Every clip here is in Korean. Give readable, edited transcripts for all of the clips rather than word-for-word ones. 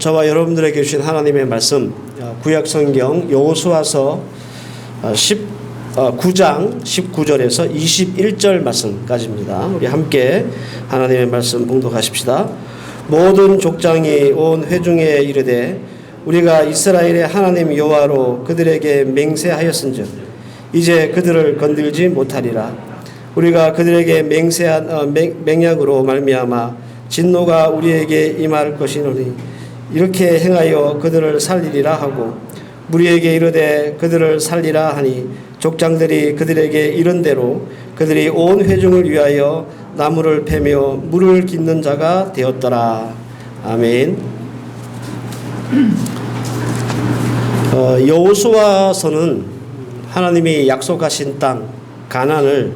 저와 여러분들에게 주신 하나님의 말씀, 구약성경 여호수아서 9장 19절에서 21절 말씀까지입니다. 우리 함께 하나님의 말씀 봉독하십시다. 모든 족장이 온 회중에 이르되 우리가 이스라엘의 하나님 여호와로 그들에게 맹세하였은즉 이제 그들을 건들지 못하리라. 우리가 그들에게 맹세한 맹약으로 말미암아 진노가 우리에게 임할 것이노니 이렇게 행하여 그들을 살리리라 하고 우리에게 이르되 그들을 살리라 하니 족장들이 그들에게 이른 대로 그들이 온 회중을 위하여 나무를 패며 물을 깃는 자가 되었더라. 아멘. 여호수아서는 하나님이 약속하신 땅 가나안을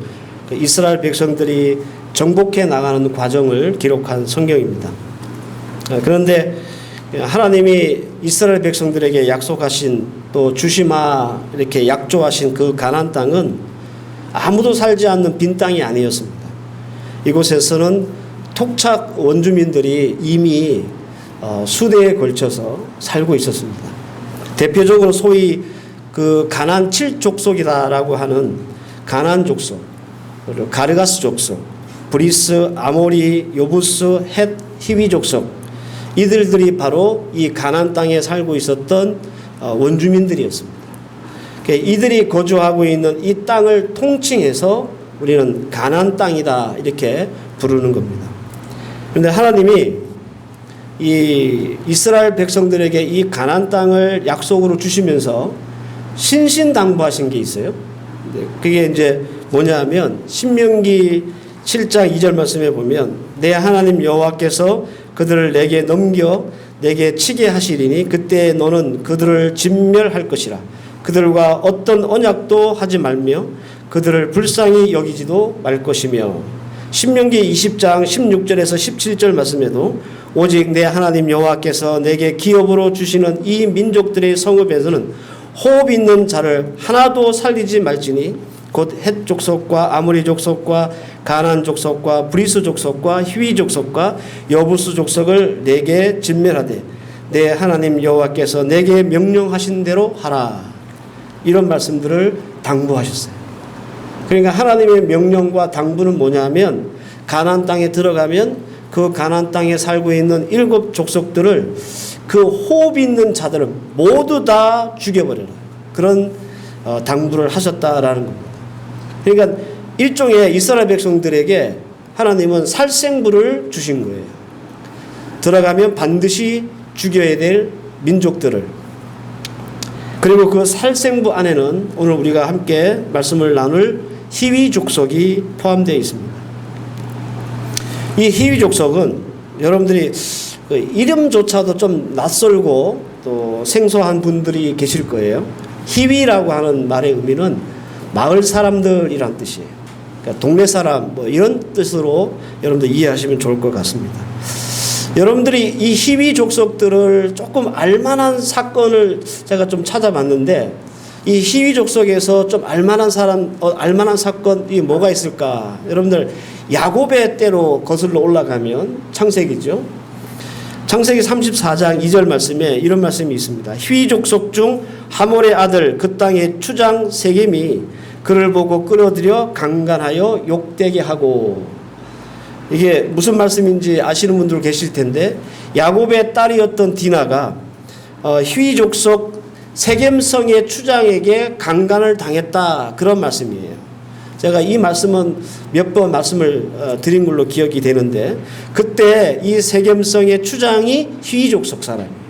이스라엘 백성들이 정복해 나가는 과정을 기록한 성경입니다. 그런데 하나님이 이스라엘 백성들에게 약속하신 또 주시마 이렇게 약조하신 그 가나안 땅은 아무도 살지 않는 빈 땅이 아니었습니다. 이곳에서는 토착 원주민들이 이미 수대에 걸쳐서 살고 있었습니다. 대표적으로 소위 그 가나안 7족속이다라고 하는 가나안 족속, 가르가스 족속, 브리스, 아모리, 요부스, 헷, 히위 족속, 이들이 바로 이 가나안 땅에 살고 있었던 원주민들이었습니다. 이들이 거주하고 있는 이 땅을 통칭해서 우리는 가나안 땅이다 이렇게 부르는 겁니다. 그런데 하나님이 이 이스라엘 백성들에게 이 가나안 땅을 약속으로 주시면서 신신당부하신 게 있어요. 그게 이제 뭐냐면 신명기 7장 2절 말씀에 보면 내 하나님 여호와께서 그들을 내게 넘겨 내게 치게 하시리니 그때 너는 그들을 진멸할 것이라. 그들과 어떤 언약도 하지 말며 그들을 불쌍히 여기지도 말 것이며 신명기 20장 16절에서 17절 말씀에도 오직 내 하나님 여호와께서 내게 기업으로 주시는 이 민족들의 성읍에서는 호흡 있는 자를 하나도 살리지 말지니 곧 헷 족속과 아모리 족속과 가나안 족속과 브리스 족속과 히위 족속과 여부스 족속을 내게 진멸하되 내 하나님 여호와께서 내게 명령하신 대로 하라. 이런 말씀들을 당부하셨어요. 그러니까 하나님의 명령과 당부는 뭐냐면 가나안 땅에 들어가면 그 가나안 땅에 살고 있는 7 족속들을 그 호흡 있는 자들을 모두 다 죽여버려라. 그런 당부를 하셨다라는 겁니다. 그러니까 일종의 이스라엘 백성들에게 하나님은 살생부를 주신 거예요. 들어가면 반드시 죽여야 될 민족들을. 그리고 그 살생부 안에는 오늘 우리가 함께 말씀을 나눌 히위 족속이 포함되어 있습니다. 이 히위 족속은 여러분들이 그 이름조차도 좀 낯설고 또 생소한 분들이 계실 거예요. 히위라고 하는 말의 의미는 마을 사람들이란 뜻이에요. 그러니까 동네 사람 뭐 이런 뜻으로 여러분들 이해하시면 좋을 것 같습니다. 여러분들이 이 히위 족속들을 조금 알만한 사건을 제가 좀 찾아봤는데 이 히위 족속에서 좀 알만한 사람, 알만한 사건이 뭐가 있을까? 여러분들 야곱의 때로 거슬러 올라가면 창세기죠. 창세기 34장 2절 말씀에 이런 말씀이 있습니다. 히위 족속 중 하몰의 아들 그 땅의 추장 세겜이 그를 보고 끌어들여 강간하여 욕되게 하고. 이게 무슨 말씀인지 아시는 분들 계실 텐데 야곱의 딸이었던 디나가 히위 족속 세겜성의 추장에게 강간을 당했다. 그런 말씀이에요. 제가 이 말씀은 몇 번 말씀을 드린 걸로 기억이 되는데 그때 이 세겜성의 추장이 히위 족속 사람이에요.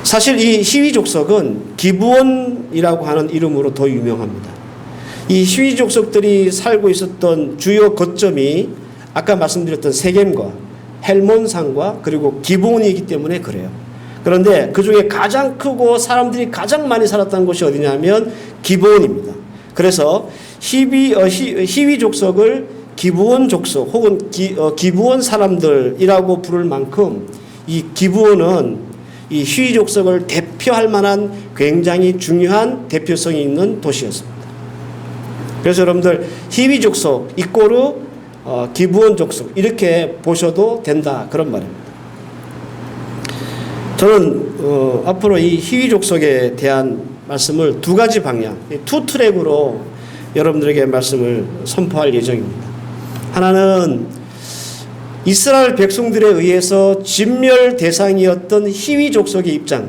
사실 이 히위 족속은 기브온이라고 하는 이름으로 더 유명합니다. 이 히위 족속들이 살고 있었던 주요 거점이 아까 말씀드렸던 세겜과 헬몬산과 그리고 기브온이기 때문에 그래요. 그런데 그 중에 가장 크고 사람들이 가장 많이 살았던 곳이 어디냐면 기브온입니다. 그래서 히위 족속을 기브온 족속 혹은 기브온 사람들이라고 부를 만큼 이 기브온은 이 히위 족속을 대표할 만한 굉장히 중요한 대표성이 있는 도시였습니다. 그래서 여러분들 히위 족속 이꼬르 기브온 족속 이렇게 보셔도 된다 그런 말입니다. 저는 앞으로 이 희위 족속에 대한 말씀을 두 가지 방향, 투 트랙으로 여러분들에게 말씀을 선포할 예정입니다. 하나는 이스라엘 백성들에 의해서 진멸 대상이었던 희위 족속의 입장,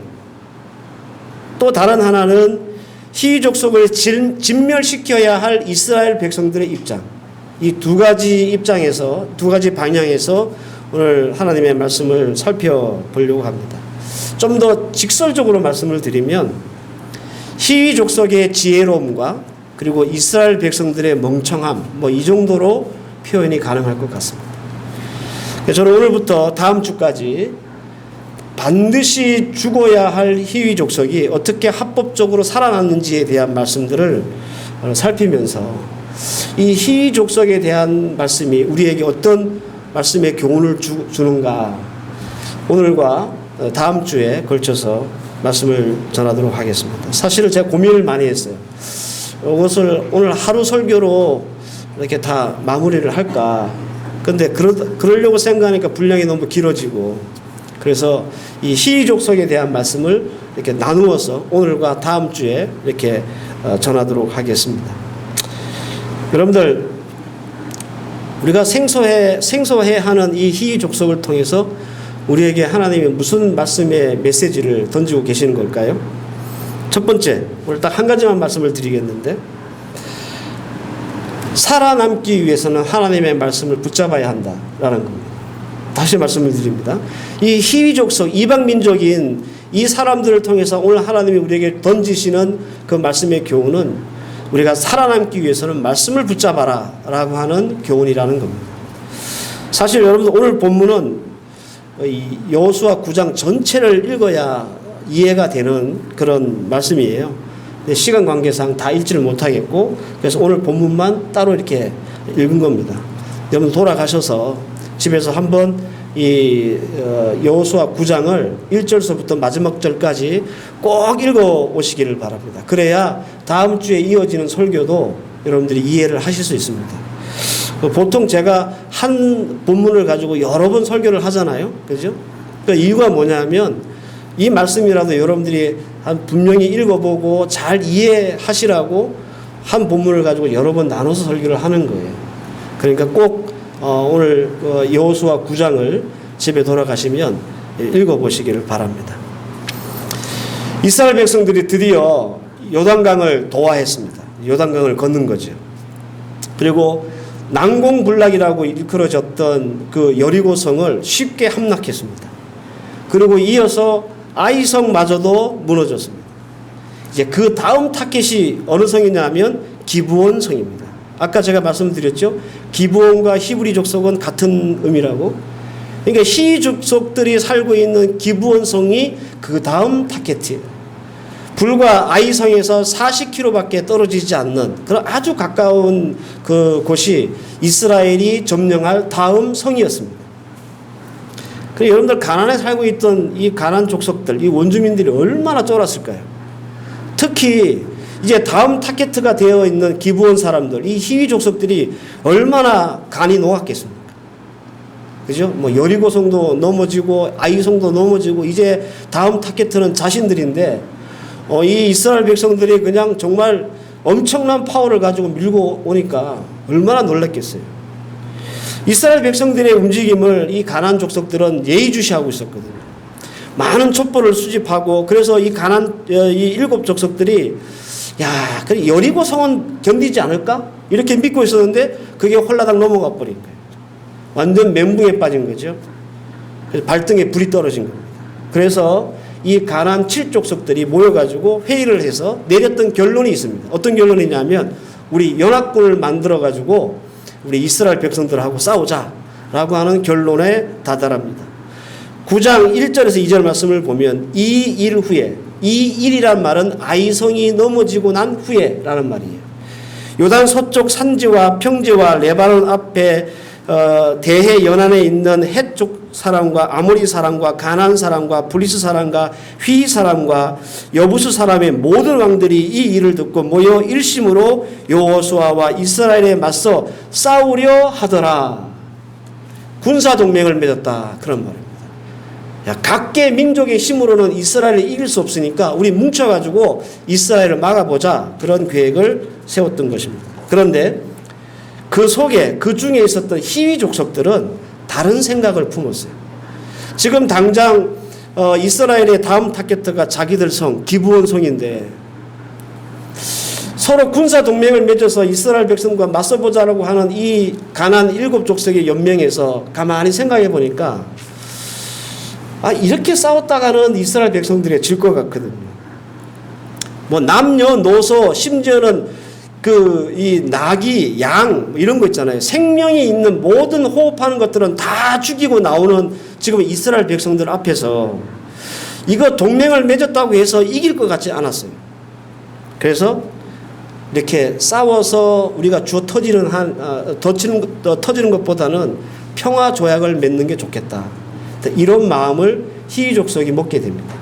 또 다른 하나는 희위 족속을 진멸시켜야 할 이스라엘 백성들의 입장, 이 두 가지 입장에서, 두 가지 방향에서 오늘 하나님의 말씀을 살펴보려고 합니다. 좀 더 직설적으로 말씀을 드리면 희위 족속의 지혜로움과 그리고 이스라엘 백성들의 멍청함, 이 정도로 표현이 가능할 것 같습니다. 저는 오늘부터 다음 주까지 반드시 죽어야 할 희위 족속이 어떻게 합법적으로 살아났는지에 대한 말씀들을 살피면서 이 희위 족속에 대한 말씀이 우리에게 어떤 말씀의 교훈을 주는가, 오늘과 다음 주에 걸쳐서 말씀을 전하도록 하겠습니다. 사실은 제가 고민을 많이 했어요. 이것을 오늘 하루 설교로 이렇게 다 마무리를 할까. 근데 그러려고 생각하니까 분량이 너무 길어지고, 그래서 이 희위 족속에 대한 말씀을 이렇게 나누어서 오늘과 다음 주에 이렇게 전하도록 하겠습니다. 여러분들, 우리가 생소해하는 이 희위 족속을 통해서 우리에게 하나님이 무슨 말씀의 메시지를 던지고 계시는 걸까요? 첫 번째, 오늘 딱 한 가지만 말씀을 드리겠는데, 살아남기 위해서는 하나님의 말씀을 붙잡아야 한다라는 겁니다. 다시 말씀을 드립니다. 이 희위 족속, 이방 민족인 이 사람들을 통해서 오늘 하나님이 우리에게 던지시는 그 말씀의 교훈은 우리가 살아남기 위해서는 말씀을 붙잡아라 라고 하는 교훈이라는 겁니다. 사실 여러분들 오늘 본문은 여호수아 9장 전체를 읽어야 이해가 되는 그런 말씀이에요. 근데 시간 관계상 다 읽지를 못하겠고, 그래서 오늘 본문만 따로 이렇게 읽은 겁니다. 여러분 돌아가셔서 집에서 한번 이 여호수아 9장을 1절서부터 마지막 절까지 꼭 읽어 오시기를 바랍니다. 그래야 다음 주에 이어지는 설교도 여러분들이 이해를 하실 수 있습니다. 보통 제가 한 본문을 가지고 여러 번 설교를 하잖아요. 그죠? 그 이유가 뭐냐면 이 말씀이라도 여러분들이 분명히 읽어보고 잘 이해하시라고 한 본문을 가지고 여러 번 나눠서 설교를 하는 거예요. 그러니까 꼭 오늘 여호수아 9장을 집에 돌아가시면 읽어보시기를 바랍니다. 이스라엘 백성들이 드디어 요단강을 도하했습니다. 요단강을 건넌 거죠. 그리고 난공불락이라고 일컬어졌던 그 여리고성을 쉽게 함락했습니다. 그리고 이어서 아이성마저도 무너졌습니다. 이제 그 다음 타겟이 어느 성이냐면 기브온 성입니다. 아까 제가 말씀드렸죠. 기브온과 히브리 족속은 같은 의미라고. 그러니까 희위 족속들이 살고 있는 기브온 성이 그 다음 타겟이에요. 불과 아이성에서 40km밖에 떨어지지 않는 그런 아주 가까운 그 곳이 이스라엘이 점령할 다음 성이었습니다. 그래서 여러분들 가나안에 살고 있던 이 가나안 족속들, 이 원주민들이 얼마나 쫄았을까요? 특히 이제 다음 타겟가 되어 있는 기브온 사람들, 이 희위 족속들이 얼마나 간이 녹았겠습니까? 그죠? 여리고성도 넘어지고 아이성도 넘어지고 이제 다음 타겟는 자신들인데 이 이스라엘 백성들이 그냥 정말 엄청난 파워를 가지고 밀고 오니까 얼마나 놀랐겠어요. 이스라엘 백성들의 움직임을 이 가나안 족속들은 예의주시하고 있었거든요. 많은 촛불을 수집하고, 그래서 이 일곱 족속들이 그래 여리고 성은 견디지 않을까? 이렇게 믿고 있었는데 그게 홀라당 넘어가 버린 거예요. 완전 멘붕에 빠진 거죠. 그래서 발등에 불이 떨어진 겁니다. 그래서 이 가나안 7족속들이 모여가지고 회의를 해서 내렸던 결론이 있습니다. 어떤 결론이냐면 우리 연합군을 만들어가지고 우리 이스라엘 백성들하고 싸우자라고 하는 결론에 다다릅니다. 9장 1절에서 2절 말씀을 보면 이 일 후에, 이 일이란 말은 아이성이 넘어지고 난 후에라는 말이에요. 요단 서쪽 산지와 평지와 레바논 앞에 대해 연안에 있는 헷족 사람과 아모리 사람과 가나안 사람과 브리스 사람과 휘 사람과 여부수 사람의 모든 왕들이 이 일을 듣고 모여 일심으로 여호수아와 이스라엘에 맞서 싸우려 하더라. 군사 동맹을 맺었다, 그런 말입니다. 야, 각계 민족의 힘으로는 이스라엘을 이길 수 없으니까 우리 뭉쳐가지고 이스라엘을 막아보자, 그런 계획을 세웠던 것입니다. 그런데 그 속에, 그 중에 있었던 히위 족속들은 다른 생각을 품었어요. 지금 당장 이스라엘의 다음 타겟트가 자기들 성, 기브온 성인데 서로 군사 동맹을 맺어서 이스라엘 백성과 맞서보자라고 하는 이 가나안 7족속의 연맹에서 가만히 생각해 보니까 이렇게 싸웠다가는 이스라엘 백성들이 질 것 같거든요. 뭐 남녀노소, 심지어는 이 나귀, 양 이런 거 있잖아요. 생명이 있는 모든 호흡하는 것들은 다 죽이고 나오는 지금 이스라엘 백성들 앞에서 이거 동맹을 맺었다고 해서 이길 것 같지 않았어요. 그래서 이렇게 싸워서 우리가 주워 터지는 것보다는 평화 조약을 맺는 게 좋겠다. 이런 마음을 히위 족속이 먹게 됩니다.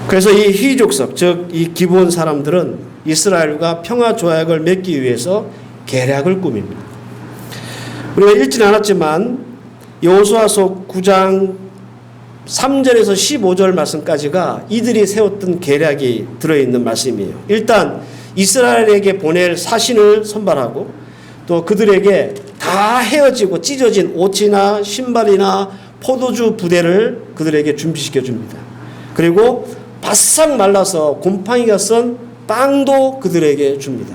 그래서 이 히위 족속, 즉 이 기브온 사람들은 이스라엘과 평화 조약을 맺기 위해서 계략을 꾸밉니다. 우리가 읽지는 않았지만 여호수아서 9장 3절에서 15절 말씀까지가 이들이 세웠던 계략이 들어있는 말씀이에요. 일단 이스라엘에게 보낼 사신을 선발하고 또 그들에게 다 헤어지고 찢어진 옷이나 신발이나 포도주 부대를 그들에게 준비시켜 줍니다. 그리고 바싹 말라서 곰팡이가 쓴 빵도 그들에게 줍니다.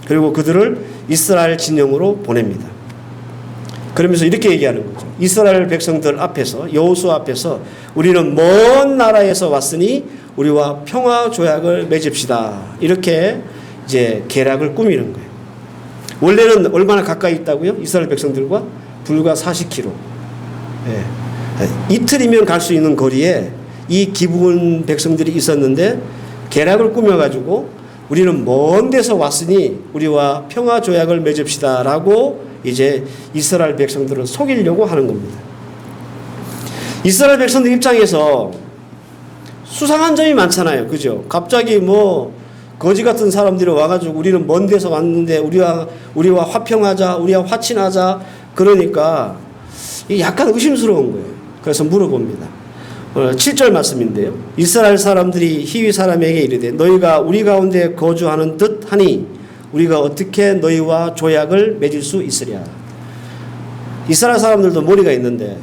그리고 그들을 이스라엘 진영으로 보냅니다. 그러면서 이렇게 얘기하는 거죠. 이스라엘 백성들 앞에서, 여호수아 앞에서 우리는 먼 나라에서 왔으니 우리와 평화 조약을 맺읍시다. 이렇게 이제 계략을 꾸미는 거예요. 원래는 얼마나 가까이 있다고요? 이스라엘 백성들과 불과 40km. 이틀이면 갈 수 있는 거리에 이 기브온 백성들이 있었는데 계략을 꾸며가지고 우리는 먼 데서 왔으니 우리와 평화 조약을 맺읍시다 라고 이제 이스라엘 백성들을 속이려고 하는 겁니다. 이스라엘 백성들 입장에서 수상한 점이 많잖아요. 그죠? 갑자기 뭐 거지 같은 사람들이 와가지고 우리는 먼 데서 왔는데 우리와 화평하자, 우리와 화친하자, 그러니까 약간 의심스러운 거예요. 그래서 물어봅니다. 7절 말씀인데요. 이스라엘 사람들이 히위 사람에게 이르되 너희가 우리 가운데 거주하는 듯 하니 우리가 어떻게 너희와 조약을 맺을 수 있으랴. 이스라엘 사람들도 머리가 있는데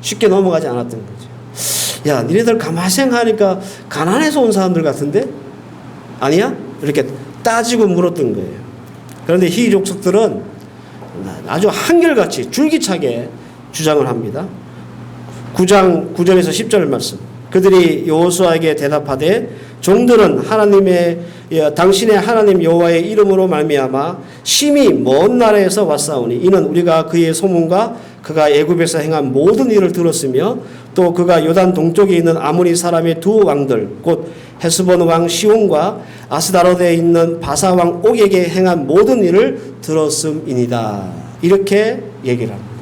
쉽게 넘어가지 않았던 거죠. 야, 니네들 가만히 생각하니까 가나안에서 온 사람들 같은데? 아니야? 이렇게 따지고 물었던 거예요. 그런데 히위 족속들은 아주 한결같이 줄기차게 주장을 합니다. 9장 9절에서 10절 말씀. 그들이 여호수아에게 대답하되 종들은 당신의 하나님 여호와의 이름으로 말미암아 심히 먼 나라에서 왔사오니 이는 우리가 그의 소문과 그가 애굽에서 행한 모든 일을 들었으며 또 그가 요단 동쪽에 있는 아모리 사람의 두 왕들 곧 헤스본 왕 시온과 아스다롯에 있는 바사 왕 옥에게 행한 모든 일을 들었음이니이다. 이렇게 얘기를 합니다.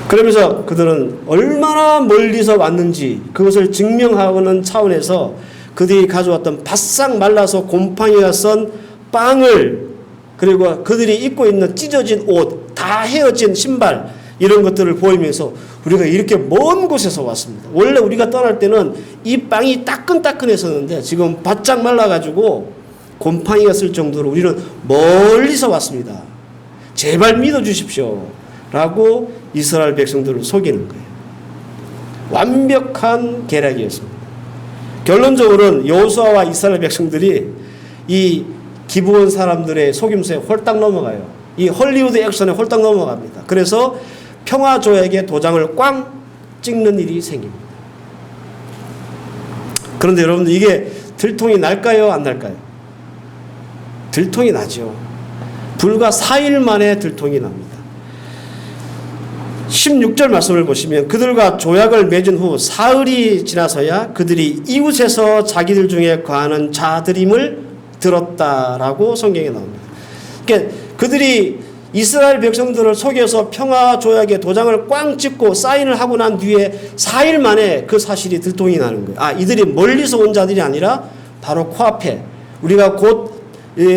그러면서 그들은 얼마나 멀리서 왔는지 그것을 증명하는 차원에서 그들이 가져왔던 바싹 말라서 곰팡이가 썬 빵을, 그리고 그들이 입고 있는 찢어진 옷, 다 헤어진 신발, 이런 것들을 보이면서 우리가 이렇게 먼 곳에서 왔습니다. 원래 우리가 떠날 때는 이 빵이 따끈따끈했었는데 지금 바짝 말라가지고 곰팡이가 쓸 정도로 우리는 멀리서 왔습니다. 제발 믿어주십시오. 라고 이스라엘 백성들을 속이는 거예요. 완벽한 계략이었습니다. 결론적으로는 여호수아와 이스라엘 백성들이 이 기브온 사람들의 속임수에 홀딱 넘어가요. 이 헐리우드 액션에 홀딱 넘어갑니다. 그래서 평화조약의 도장을 꽝 찍는 일이 생깁니다. 그런데 여러분들 이게 들통이 날까요? 안 날까요? 들통이 나죠. 불과 4일 만에 들통이 납니다. 16절 말씀을 보시면 그들과 조약을 맺은 후 사흘이 지나서야 그들이 이웃에서 자기들 중에 거하는 자들임을 들었다라고 성경에 나옵니다. 그러니까 그들이 이스라엘 백성들을 속여서 평화조약의 도장을 꽝 찍고 사인을 하고 난 뒤에 4일 만에 그 사실이 들통이 나는 거예요. 이들이 멀리서 온 자들이 아니라 바로 코앞에 우리가 곧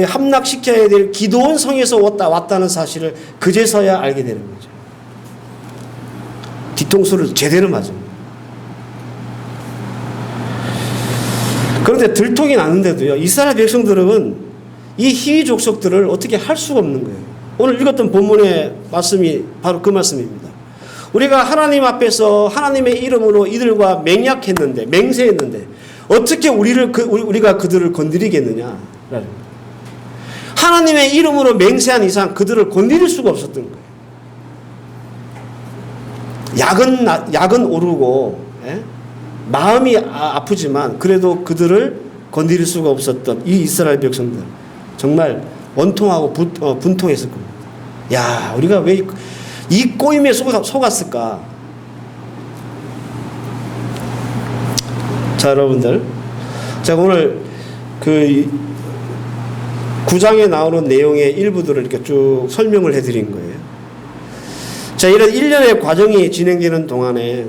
함락시켜야 될 기드온 성에서 왔다는 사실을 그제서야 알게 되는 거죠. 뒤통수를 제대로 맞습니다. 그런데 들통이 나는데도요, 이스라엘 백성들은 이 희위 족속들을 어떻게 할 수가 없는 거예요. 오늘 읽었던 본문의 말씀이 바로 그 말씀입니다. 우리가 하나님 앞에서 하나님의 이름으로 이들과 맹약했는데, 맹세했는데 어떻게 우리가 그들을 건드리겠느냐? 하나님의 이름으로 맹세한 이상 그들을 건드릴 수가 없었던 거예요. 약은 오르고, 마음이 아프지만 그래도 그들을 건드릴 수가 없었던 이 이스라엘 백성들, 정말 원통하고 분통했을 겁니다. 야, 우리가 왜 이 꼬임에 속았을까? 자, 여러분들, 제가 오늘 그 9장에 나오는 내용의 일부들을 이렇게 쭉 설명을 해드린 거예요. 자, 이런 일련의 과정이 진행되는 동안에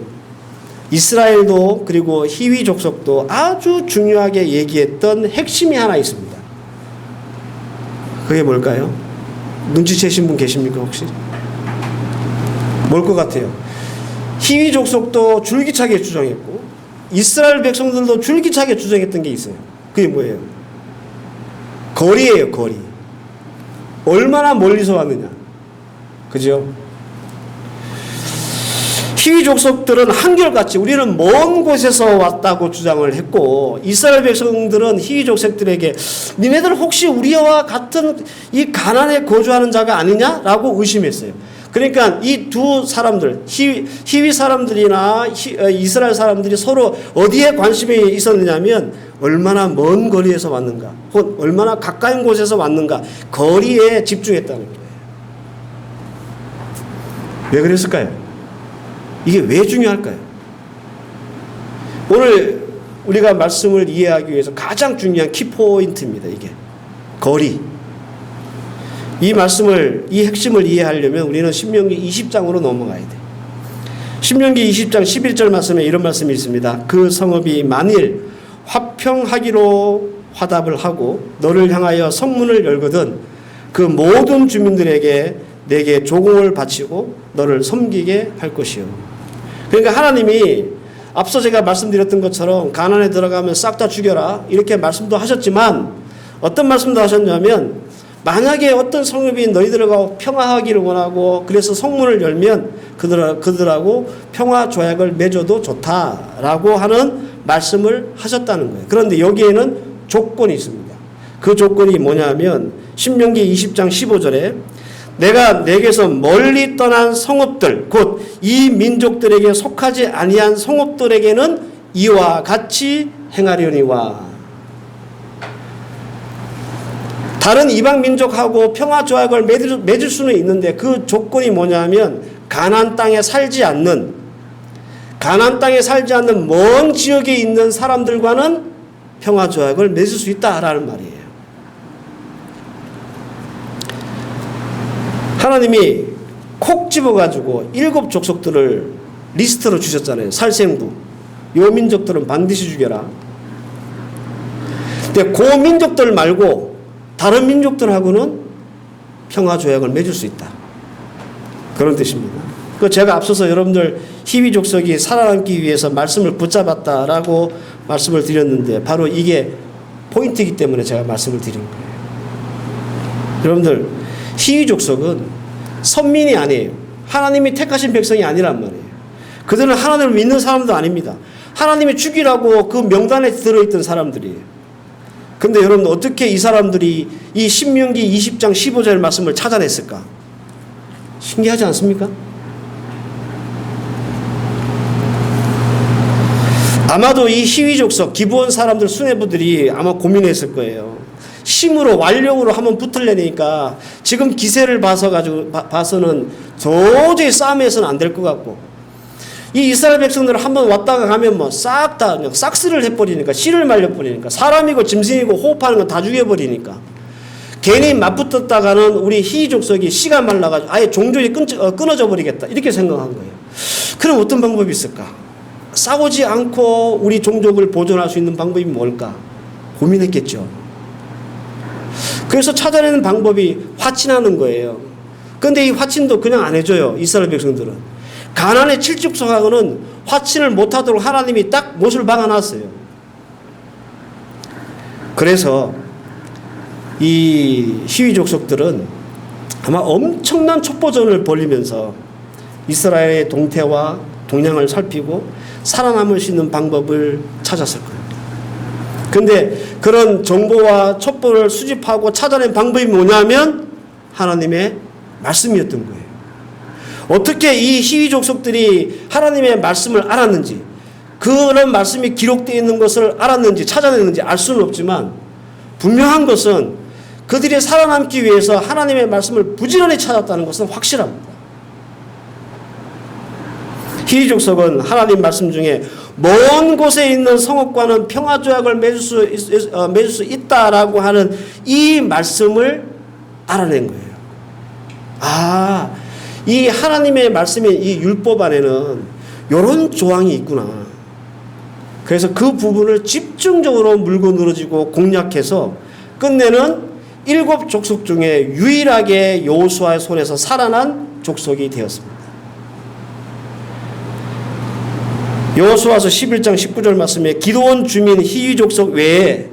이스라엘도 그리고 희위 족속도 아주 중요하게 얘기했던 핵심이 하나 있습니다. 그게 뭘까요? 눈치채신 분 계십니까 혹시? 뭘 것 같아요? 희위 족속도 줄기차게 주장했고 이스라엘 백성들도 줄기차게 주장했던 게 있어요. 그게 뭐예요? 거리예요, 거리. 얼마나 멀리서 왔느냐. 그죠? 희위 족속들은 한결같이 우리는 먼 곳에서 왔다고 주장을 했고, 이스라엘 백성들은 희위 족속들에게 니네들 혹시 우리와 같은 이 가나안에 거주하는 자가 아니냐라고 의심했어요. 그러니까 이 두 사람들, 희위 사람들이나 이스라엘 사람들이 서로 어디에 관심이 있었느냐면 얼마나 먼 거리에서 왔는가, 혹은 얼마나 가까운 곳에서 왔는가, 거리에 집중했다는 거예요. 왜 그랬을까요? 이게 왜 중요할까요? 오늘 우리가 말씀을 이해하기 위해서 가장 중요한 키포인트입니다. 이게 거리. 이 핵심을 이해하려면 우리는 신명기 20장으로 넘어가야 돼. 신명기 20장 11절 말씀에 이런 말씀이 있습니다. 그 성읍이 만일 화평하기로 화답을 하고 너를 향하여 성문을 열거든 그 모든 주민들에게 내게 조공을 바치고 너를 섬기게 할 것이요. 그러니까 하나님이 앞서 제가 말씀드렸던 것처럼 가나안에 들어가면 싹 다 죽여라 이렇게 말씀도 하셨지만, 어떤 말씀도 하셨냐면 만약에 어떤 성읍이 너희들하고 평화하기를 원하고 그래서 성문을 열면 그들하고 평화 조약을 맺어도 좋다라고 하는 말씀을 하셨다는 거예요. 그런데 여기에는 조건이 있습니다. 그 조건이 뭐냐면 신명기 20장 15절에 내가 내게서 멀리 떠난 성읍들 곧 이 민족들에게 속하지 아니한 성읍들에게는 이와 같이 행하려니와. 다른 이방 민족하고 평화 조약을 맺을 수는 있는데 그 조건이 뭐냐면 가나안 땅에 살지 않는 먼 지역에 있는 사람들과는 평화 조약을 맺을 수 있다라는 말이에요. 하나님이 콕 집어가지고 7 족속들을 리스트로 주셨잖아요. 살생부. 요 민족들은 반드시 죽여라. 근데 그 민족들 말고 다른 민족들하고는 평화조약을 맺을 수 있다. 그런 뜻입니다. 제가 앞서서 여러분들 희위 족속이 살아남기 위해서 말씀을 붙잡았다라고 말씀을 드렸는데 바로 이게 포인트이기 때문에 제가 말씀을 드린 거예요. 여러분들 희위 족속은 선민이 아니에요. 하나님이 택하신 백성이 아니란 말이에요. 그들은 하나님을 믿는 사람도 아닙니다. 하나님이 죽이라고 그 명단에 들어있던 사람들이에요. 근데 여러분 어떻게 이 사람들이 이 신명기 20장 15절 말씀을 찾아냈을까? 신기하지 않습니까? 아마도 이 희위 족속 기브온 사람들 수뇌부들이 아마 고민했을 거예요. 힘으로 완력으로 한번 붙으려니까 지금 기세를 봐서는 도저히 싸움에서는 안 될 것 같고, 이 이스라엘 백성들은 한번 왔다가 가면 뭐 싹 다 싹쓸이를 해버리니까, 씨를 말려버리니까, 사람이고 짐승이고 호흡하는 건 다 죽여버리니까 괜히 맞붙었다가는 우리 희위 족속이 씨가 말라가지고 아예 종족이 끊어져 버리겠다 이렇게 생각한 거예요. 그럼 어떤 방법이 있을까? 싸우지 않고 우리 종족을 보존할 수 있는 방법이 뭘까? 고민했겠죠. 그래서 찾아내는 방법이 화친하는 거예요. 그런데 이 화친도 그냥 안 해줘요. 이스라엘 백성들은 가나안의 7족속하고는 화친을 못하도록 하나님이 딱 못을 박아놨어요. 그래서 이 히위 족속들은 아마 엄청난 첩보전을 벌이면서 이스라엘의 동태와 동향을 살피고 살아남을 수 있는 방법을 찾았을 거예요. 그런데 그런 정보와 첩보를 수집하고 찾아낸 방법이 뭐냐면 하나님의 말씀이었던 거예요. 어떻게 이 히위 족속들이 하나님의 말씀을 알았는지, 그런 말씀이 기록되어 있는 것을 알았는지 찾아냈는지 알 수는 없지만 분명한 것은 그들이 살아남기 위해서 하나님의 말씀을 부지런히 찾았다는 것은 확실합니다. 히위 족속은 하나님 말씀 중에 먼 곳에 있는 성읍과는 평화조약을 맺을 수 있다라고 하는 이 말씀을 알아낸 거예요. 아, 이 하나님의 말씀인 이 율법 안에는 이런 조항이 있구나. 그래서 그 부분을 집중적으로 물고 늘어지고 공략해서 끝내는 7 족속 중에 유일하게 여호수아의 손에서 살아난 족속이 되었습니다. 여호수아서 11장 19절 말씀에 기드온 주민 히위 족속 외에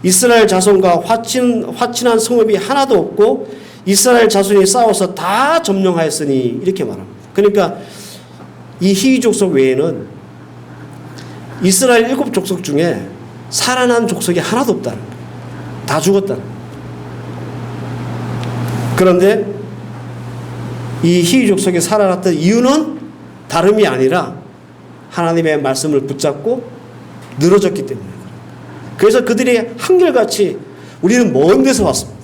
이스라엘 자손과 화친한 성읍이 하나도 없고 이스라엘 자손이 싸워서 다 점령하였으니 이렇게 말합니다. 그러니까 이 히위 족속 외에는 이스라엘 7 족속 중에 살아난 족속이 하나도 없다는 거예요. 다 죽었다는 거예요. 그런데 이 히위 족속이 살아났던 이유는 다름이 아니라 하나님의 말씀을 붙잡고 늘어졌기 때문에. 그래서 그들이 한결같이 우리는 먼 데서 왔습니다.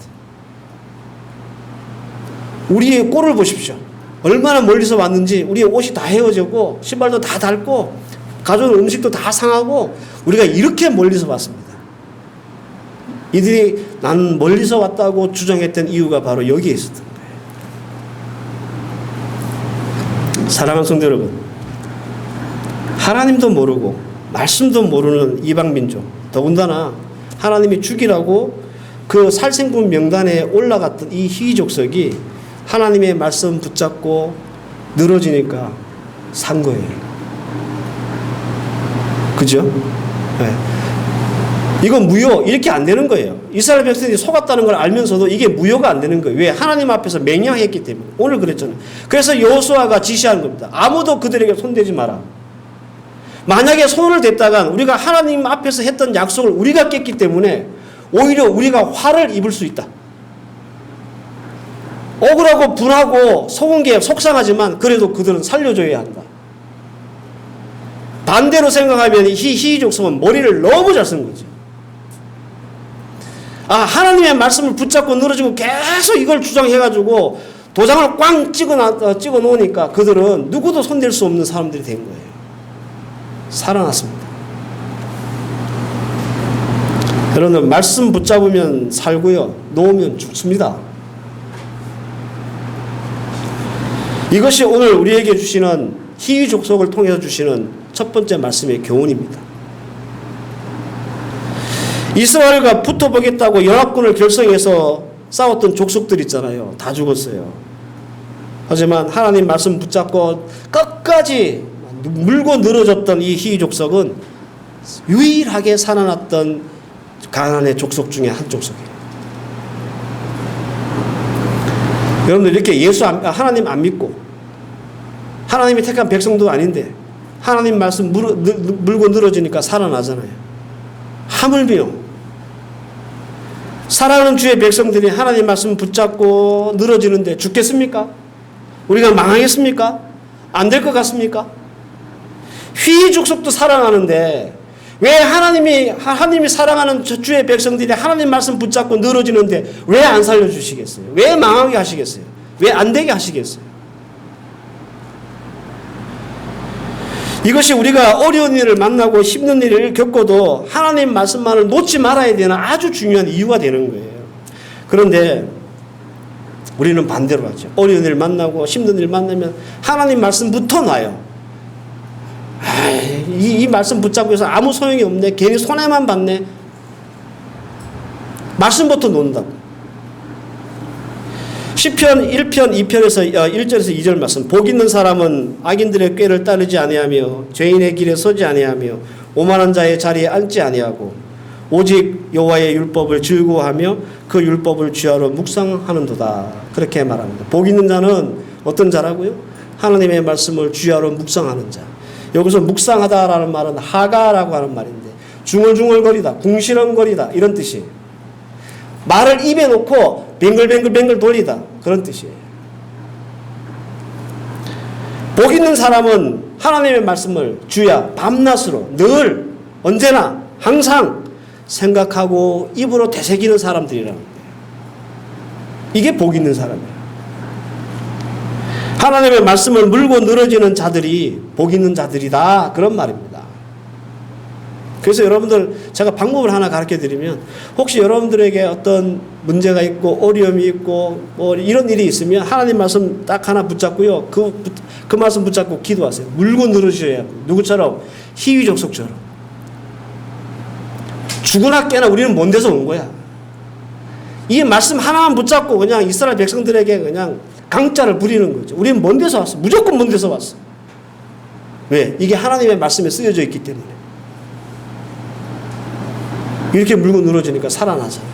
우리의 꼴을 보십시오. 얼마나 멀리서 왔는지. 우리의 옷이 다 헤어지고 신발도 다 닳고 가져온 음식도 다 상하고 우리가 이렇게 멀리서 왔습니다. 이들이 난 멀리서 왔다고 주장했던 이유가 바로 여기에 있었던 거예요. 사랑하는 성도 여러분, 하나님도 모르고 말씀도 모르는 이방민족, 더군다나 하나님이 죽이라고 그 살생부 명단에 올라갔던 이 히위 족속이 하나님의 말씀 붙잡고 늘어지니까 산 거예요. 그죠? 네. 이건 무효, 이렇게 안 되는 거예요. 이스라엘 백성들이 속았다는 걸 알면서도 이게 무효가 안 되는 거예요. 왜? 하나님 앞에서 맹약했기 때문에. 오늘 그랬잖아요. 그래서 여호수아가 지시하는 겁니다. 아무도 그들에게 손대지 마라. 만약에 손을 댔다간 우리가 하나님 앞에서 했던 약속을 우리가 깼기 때문에 오히려 우리가 화를 입을 수 있다. 억울하고 분하고 속은 게 속상하지만 그래도 그들은 살려줘야 한다. 반대로 생각하면 히위 족속은 머리를 너무 잘 쓴 거죠. 아, 하나님의 말씀을 붙잡고 늘어지고 계속 이걸 주장해가지고 도장을 꽝 찍어 놓으니까 그들은 누구도 손댈 수 없는 사람들이 된 거예요. 살아났습니다. 여러분들, 말씀 붙잡으면 살고요, 놓으면 죽습니다. 이것이 오늘 우리에게 주시는 히위 족속을 통해서 주시는 첫 번째 말씀의 교훈입니다. 이스라엘과 붙어보겠다고 연합군을 결성해서 싸웠던 족속들 있잖아요. 다 죽었어요. 하지만 하나님 말씀 붙잡고 끝까지 물고 늘어졌던 이 히위 족속은 유일하게 살아났던 가나안의 족속 중에 한 족속이에요. 여러분들, 이렇게 하나님 안 믿고 하나님이 택한 백성도 아닌데 하나님 말씀 물고 늘어지니까 살아나잖아요. 하물며 사랑하는 주의 백성들이 하나님 말씀 붙잡고 늘어지는데 죽겠습니까? 우리가 망하겠습니까? 안 될 것 같습니까? 히위 족속도 살아나는데 왜 하나님이 사랑하는 주의 백성들이 하나님 말씀 붙잡고 늘어지는데 왜 안 살려주시겠어요? 왜 망하게 하시겠어요? 왜 안 되게 하시겠어요? 이것이 우리가 어려운 일을 만나고 힘든 일을 겪어도 하나님 말씀만을 놓지 말아야 되는 아주 중요한 이유가 되는 거예요. 그런데 우리는 반대로 하죠. 어려운 일을 만나고 힘든 일을 만나면 하나님 말씀부터 놔요. 이 말씀 붙잡고 해서 아무 소용이 없네. 괜히 손해만 받네. 말씀부터 놓는다고. 시편 1편 2편에서 1절에서 2절 말씀. 복 있는 사람은 악인들의 꾀를 따르지 아니하며 죄인의 길에 서지 아니하며 오만한 자의 자리에 앉지 아니하고 오직 여호와의 율법을 즐거워하며 그 율법을 주야로 묵상하는도다. 그렇게 말합니다. 복 있는 자는 어떤 자라고요? 하나님의 말씀을 주야로 묵상하는 자. 여기서 묵상하다라는 말은 하가라고 하는 말인데 중얼중얼거리다, 궁시렁거리다 이런 뜻이에요. 말을 입에 놓고 뱅글뱅글 돌리다 그런 뜻이에요. 복 있는 사람은 하나님의 말씀을 주야 밤낮으로 늘 언제나 항상 생각하고 입으로 되새기는 사람들이라는 거예요. 이게 복 있는 사람이에요. 하나님의 말씀을 물고 늘어지는 자들이 복 있는 자들이다 그런 말입니다. 그래서 여러분들 제가 방법을 하나 가르쳐 드리면 혹시 여러분들에게 어떤 문제가 있고 어려움이 있고 뭐 이런 일이 있으면 하나님 말씀 딱 하나 붙잡고요. 그 말씀 붙잡고 기도하세요. 물고 늘어지셔야 하고 누구처럼? 희위족속처럼. 죽으나 깨나 우리는 먼 데서 온 거야. 이 말씀 하나만 붙잡고 그냥 이스라엘 백성들에게 그냥 강짜를 부리는 거죠. 우리는 먼 데서 왔어. 무조건 먼 데서 왔어. 왜? 이게 하나님의 말씀에 쓰여져 있기 때문에. 이렇게 물고 늘어지니까 살아나잖아요.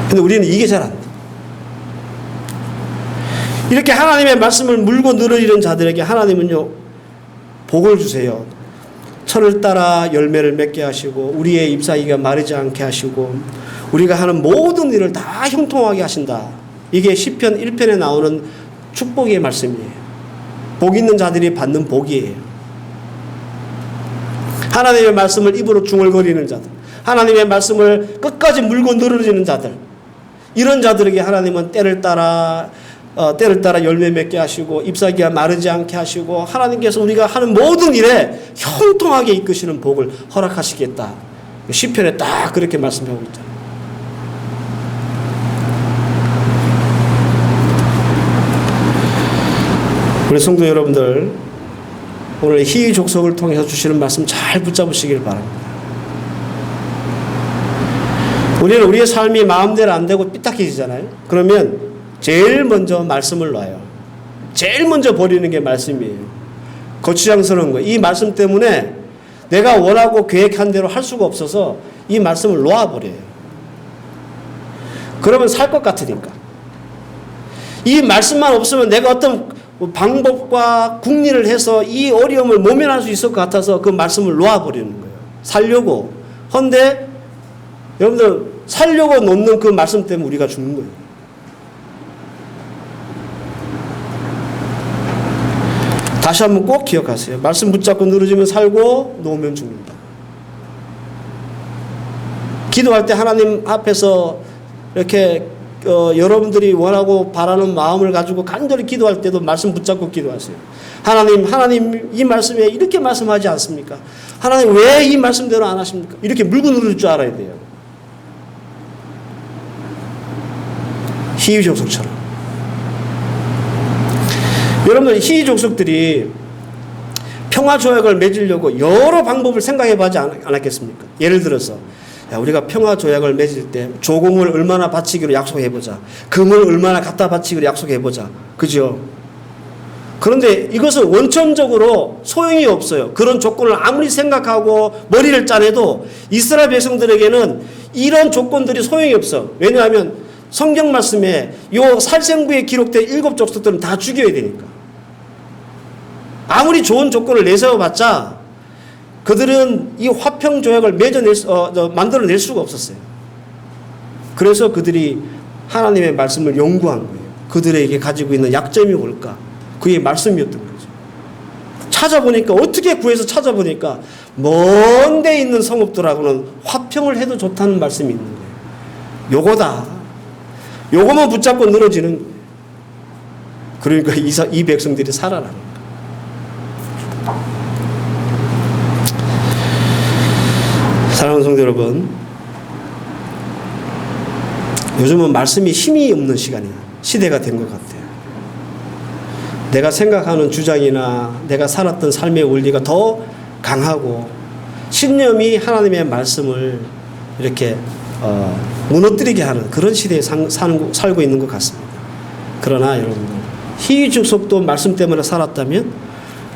근데 우리는 이게 잘 안 돼. 이렇게 하나님의 말씀을 물고 늘어지는 자들에게 하나님은요, 복을 주세요. 철을 따라 열매를 맺게 하시고, 우리의 잎사귀가 마르지 않게 하시고, 우리가 하는 모든 일을 다 형통하게 하신다. 이게 시편 1편에 나오는 축복의 말씀이에요. 복 있는 자들이 받는 복이에요. 하나님의 말씀을 입으로 중얼거리는 자들, 하나님의 말씀을 끝까지 물고 늘어지는 자들, 이런 자들에게 하나님은 때를 따라 열매 맺게 하시고 잎사귀가 마르지 않게 하시고 하나님께서 우리가 하는 모든 일에 형통하게 이끄시는 복을 허락하시겠다. 시편에 딱 그렇게 말씀하고 있잖아요. 우리 성도 여러분들, 오늘 희족속을 통해서 주시는 말씀 잘 붙잡으시길 바랍니다. 우리는 우리의 삶이 마음대로 안 되고 삐딱해지잖아요. 그러면 제일 먼저 말씀을 놔요. 제일 먼저 버리는 게 말씀이에요. 거추장스러운 거예요. 이 말씀 때문에 내가 원하고 계획한 대로 할 수가 없어서 이 말씀을 놓아버려요. 그러면 살 것 같으니까. 이 말씀만 없으면 내가 어떤 방법과 궁리를 해서 이 어려움을 모면할 수 있을 것 같아서 그 말씀을 놓아버리는 거예요. 살려고. 헌데 여러분들 살려고 놓는 그 말씀 때문에 우리가 죽는 거예요. 다시 한번 꼭 기억하세요. 말씀 붙잡고 늘어지면 살고 놓으면 죽는다. 기도할 때 하나님 앞에서 이렇게 여러분들이 원하고 바라는 마음을 가지고 간절히 기도할 때도 말씀 붙잡고 기도하세요. 하나님 이 말씀에 이렇게 말씀하지 않습니까? 하나님 왜 이 말씀대로 안 하십니까? 이렇게 물고 늘어질 줄 알아야 돼요. 희귀족속처럼. 여러분들 희귀족속들이 평화조약을 맺으려고 여러 방법을 생각해보지 않았겠습니까? 예를 들어서 야, 우리가 평화조약을 맺을 때 조공을 얼마나 바치기로 약속해보자. 금을 얼마나 갖다 바치기로 약속해보자. 그죠? 그런데 이것은 원천적으로 소용이 없어요. 그런 조건을 아무리 생각하고 머리를 짜내도 이스라엘 백성들에게는 이런 조건들이 소용이 없어. 왜냐하면 성경 말씀에 요 살생부에 기록된 7족속들은 다 죽여야 되니까. 아무리 좋은 조건을 내세워봤자 그들은 이 화평조약을 만들어낼 수가 없었어요. 그래서 그들이 하나님의 말씀을 연구한 거예요. 그들에게 가지고 있는 약점이 뭘까? 그게 말씀이었던 거죠. 찾아보니까 어떻게 구해서 찾아보니까 먼 데 있는 성읍들하고는 화평을 해도 좋다는 말씀이 있는 거예요. 요거다. 요거만 붙잡고 늘어지는 거예요. 그러니까 이 백성들이 살아나는 거예요. 사랑하는 성도 여러분, 요즘은 말씀이 힘이 없는 시대가 된 것 같아요. 내가 생각하는 주장이나 내가 살았던 삶의 원리가 더 강하고 신념이 하나님의 말씀을 이렇게 무너뜨리게 하는 그런 시대에 살고 있는 것 같습니다. 그러나 여러분들, 희죽속도 말씀 때문에 살았다면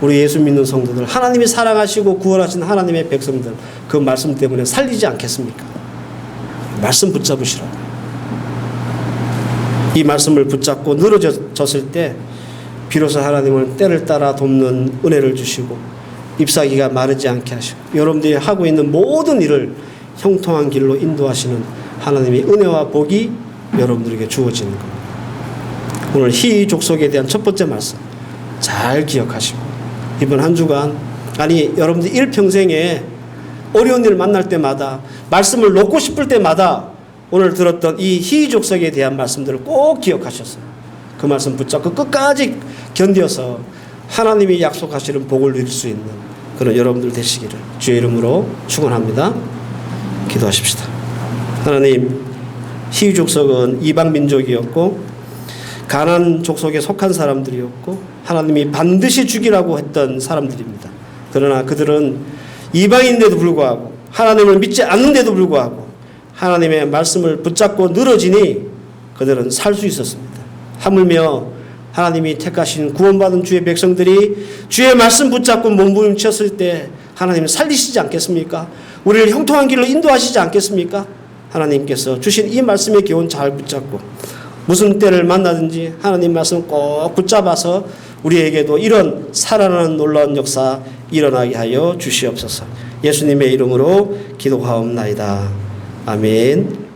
우리 예수 믿는 성도들, 하나님이 사랑하시고 구원하신 하나님의 백성들, 그 말씀 때문에 살리지 않겠습니까? 말씀 붙잡으시라고. 이 말씀을 붙잡고 늘어졌을 때 비로소 하나님은 때를 따라 돕는 은혜를 주시고 잎사귀가 마르지 않게 하시고 여러분들이 하고 있는 모든 일을 형통한 길로 인도하시는 하나님의 은혜와 복이 여러분들에게 주어지는 겁니다. 오늘 희족속에 대한 첫 번째 말씀 잘 기억하시고 이번 한 주간, 아니 여러분들 일평생에 어려운 일을 만날 때마다, 말씀을 놓고 싶을 때마다 오늘 들었던 이 희족속에 대한 말씀들을 꼭 기억하셨어요. 그 말씀 붙잡고 끝까지 견뎌서 하나님이 약속하시는 복을 누릴 수 있는 그런 여러분들 되시기를 주의 이름으로 축원합니다. 기도하십시다. 하나님, 희족속은 이방 민족이었고 가나안 족속에 속한 사람들이었고 하나님이 반드시 죽이라고 했던 사람들입니다. 그러나 그들은 이방인데도 불구하고 하나님을 믿지 않는데도 불구하고 하나님의 말씀을 붙잡고 늘어지니 그들은 살 수 있었습니다. 하물며 하나님이 택하신 구원받은 주의 백성들이 주의 말씀 붙잡고 몸부림쳤을 때 하나님 살리시지 않겠습니까? 우리를 형통한 길로 인도하시지 않겠습니까? 하나님께서 주신 이 말씀의 교훈 잘 붙잡고 무슨 때를 만나든지 하나님 말씀 꼭 붙잡아서 우리에게도 이런 살아나는 놀라운 역사 일어나게 하여 주시옵소서. 예수님의 이름으로 기도하옵나이다. 아멘.